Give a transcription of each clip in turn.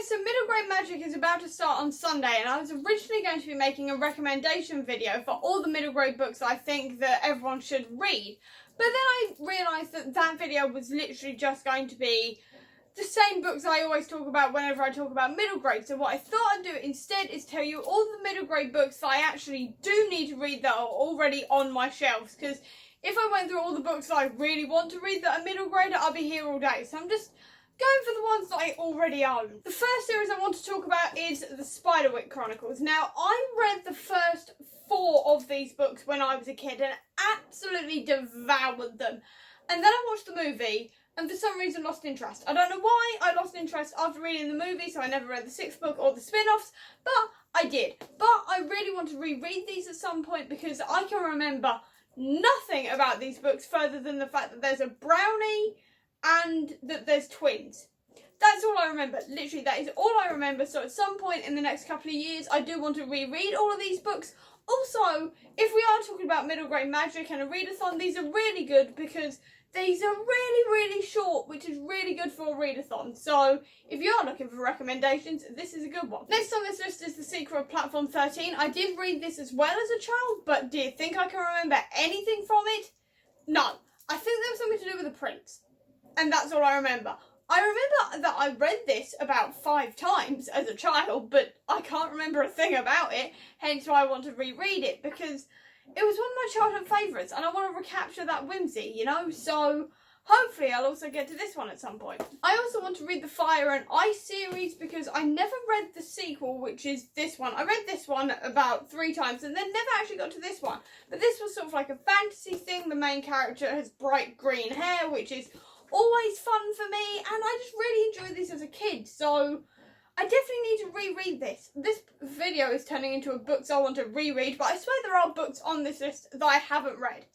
so Middle Grade Magic is about to start on Sunday, and I was originally going to be making a recommendation video for all the middle grade books I think that everyone should read. But then I realised that that video was literally just going to be the same books I always talk about whenever I talk about middle grade. So what I thought I'd do instead is tell you all the middle grade books that I actually do need to read that are already on my shelves. Because if I went through all the books that I really want to read that are middle grade, I'll be here all day. So I'm just going for the ones that I already own. The first series I want to talk about is the Spiderwick Chronicles. Now, I read the first 4 of these books when I was a kid and absolutely devoured them. And then I watched the movie and for some reason lost interest. I don't know why I lost interest after reading the movie, so I never read the 6th book or the spin-offs, but I did. But I really want to reread these at some point because I can remember nothing about these books further than the fact that there's a brownie and that there's twins. That's all I remember. Literally, that is all I remember. So at some point in the next couple of years, I do want to reread all of these books. Also, if we are talking about middle grade magic and a readathon, these are really good because these are really short, which is really good for a readathon. So if you are looking for recommendations, this is a good one. Next on this list is The Secret of Platform 13. I did read this as well as a child, but do you think I can remember anything from it? No. I think there was something to do with the prince. And that's all I remember. I remember that I read this about 5 times as a child, but I can't remember a thing about it, hence why I want to reread it, because it was one of my childhood favourites, and I want to recapture that whimsy, you know, so hopefully I'll also get to this one at some point. I also want to read the Fire and Ice series, because I never read the sequel, which is this one. I read this one about 3 times, and then never actually got to this one, but this was sort of like a fantasy thing. The main character has bright green hair, which is always fun for me, and I just really enjoyed this as a kid, so I definitely need to reread this. This video is turning into a books I want to reread, but I swear there are books on this list that I haven't read.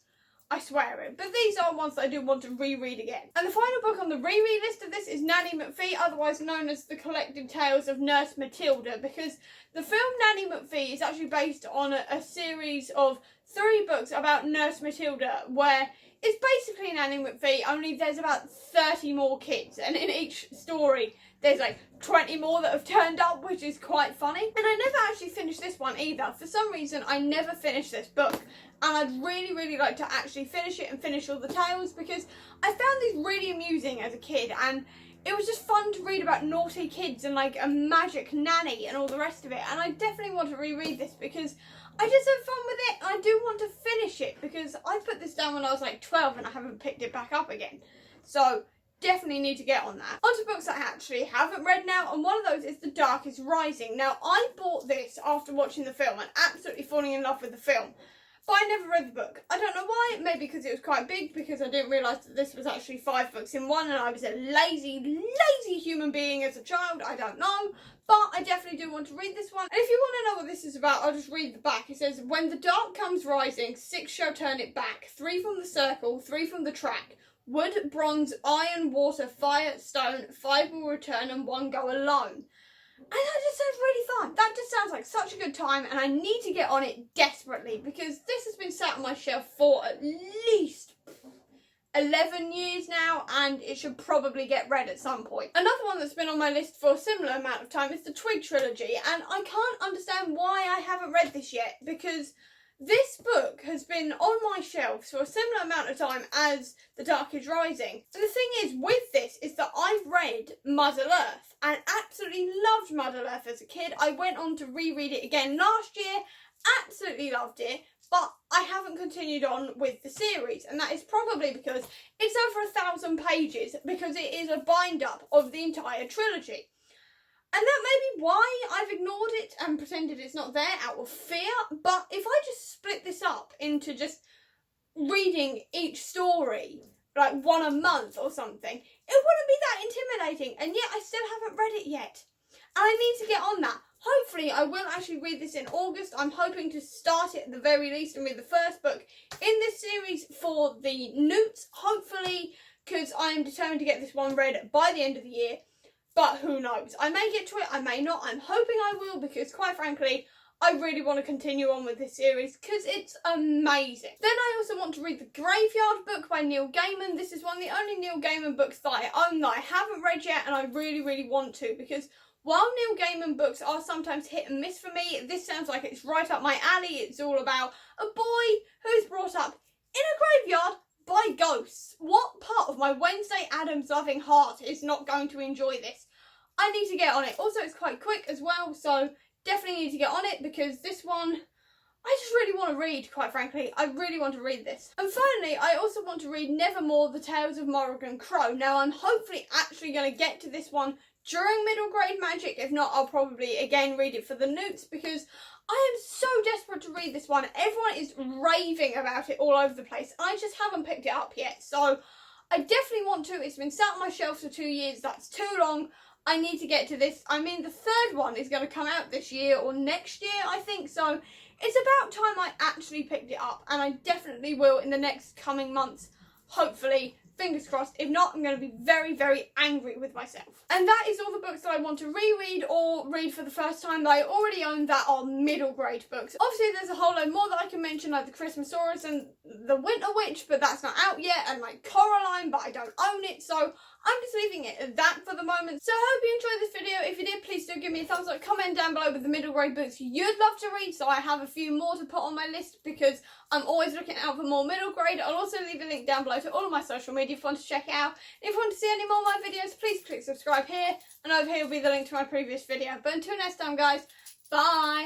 I swear it. But these are ones that I do want to reread again. And the final book on the reread list of this is Nanny McPhee, otherwise known as The Collected Tales of Nurse Matilda, because the film Nanny McPhee is actually based on a series of 3 books about Nurse Matilda, where it's basically Nanny McPhee, only there's about 30 more kids, and in each story there's like 20 more that have turned up, which is quite funny. And I never actually finished this one either. For some reason, I never finished this book, and I'd really like to actually finish it and finish all the tales, because I found these really amusing as a kid, and it was just fun to read about naughty kids and like a magic nanny and all the rest of it. And I definitely want to reread this because I just had fun with it. I do want to finish it because I put this down when I was like 12 and I haven't picked it back up again. So definitely need to get on that. On to books I actually haven't read now, and one of those is The Dark is Rising. Now, I bought this after watching the film and absolutely falling in love with the film, but I never read the book. I don't know why. Maybe because it was quite big, because I didn't realise that this was actually 5 books in one, and I was a lazy human being as a child. I don't know. But I definitely do want to read this one. And if you want to know what this is about, I'll just read the back. It says, when the dark comes rising, 6 shall turn it back. 3 from the circle, 3 from the track. Wood, bronze, iron, water, fire, stone. 5 will return and 1 go alone. And that just sounds really fun. That just sounds like such a good time, and I need to get on it desperately because this has been sat on my shelf for at least 11 years now, and it should probably get read at some point. Another one that's been on my list for a similar amount of time is the Twig trilogy, and I can't understand why I haven't read this yet, because this book has been on my shelves for a similar amount of time as The Dark is Rising. And the thing is with this is that I've read Mother Earth and absolutely loved Mother Earth as a kid. I went on to reread it again last year, absolutely loved it, but I haven't continued on with the series, and that is probably because it's over 1,000 pages, because it is a bind-up of the entire trilogy. And that may be why I've ignored it and pretended it's not there out of fear, but if I just split this up into just reading each story, like 1 a month or something, it wouldn't be that intimidating, and yet I still haven't read it yet. And I need to get on that. Hopefully I will actually read this in August. I'm hoping to start it at the very least and read the first book in this series for the Newts, hopefully, because I am determined to get this one read by the end of the year. But who knows? I may get to it, I may not. I'm hoping I will, because quite frankly, I really want to continue on with this series because it's amazing. Then I also want to read The Graveyard book by Neil Gaiman. This is one of the only Neil Gaiman books that I own that I haven't read yet, and I really, really want to, because while Neil Gaiman books are sometimes hit and miss for me, this sounds like it's right up my alley. It's all about a boy who's brought up in a graveyard by ghosts. What part of my Wednesday Addams loving heart is not going to enjoy this? I need to get on it. Also, it's quite quick as well, so definitely need to get on it, because this one I just really want to read, quite frankly. I really want to read this. And finally, I also want to read Nevermore, The Tales of Morrigan Crow. Now, I'm hopefully actually going to get to this one during middle grade magic. If not, I'll probably again read it for the newts, because I am so desperate to read this one. Everyone is raving about it all over the place. I just haven't picked it up yet, so I definitely want to. It's been sat on my shelf for 2 years. That's too long. I need to get to this. I mean, the third one is going to come out this year or next year, I think, so it's about time I actually picked it up, and I definitely will in the next coming months, hopefully. Fingers crossed. If not, I'm going to be very, very angry with myself. And that is all the books that I want to reread or read for the first time that I already own that are middle grade books. Obviously, there's a whole load more that I can mention, like the Christmasaurus and the Winter Witch, but that's not out yet, and like Coraline, but I don't own it, so I'm just leaving it at that for the moment. So I hope you enjoyed this video. If you did, please do give me a thumbs up. Comment down below with the middle grade books you'd love to read, so I have a few more to put on my list, because I'm always looking out for more middle grade. I'll also leave a link down below to all of my social media if you want to check it out. If you want to see any more of my videos, please click subscribe here, and over here will be the link to my previous video. But until next time, guys, bye!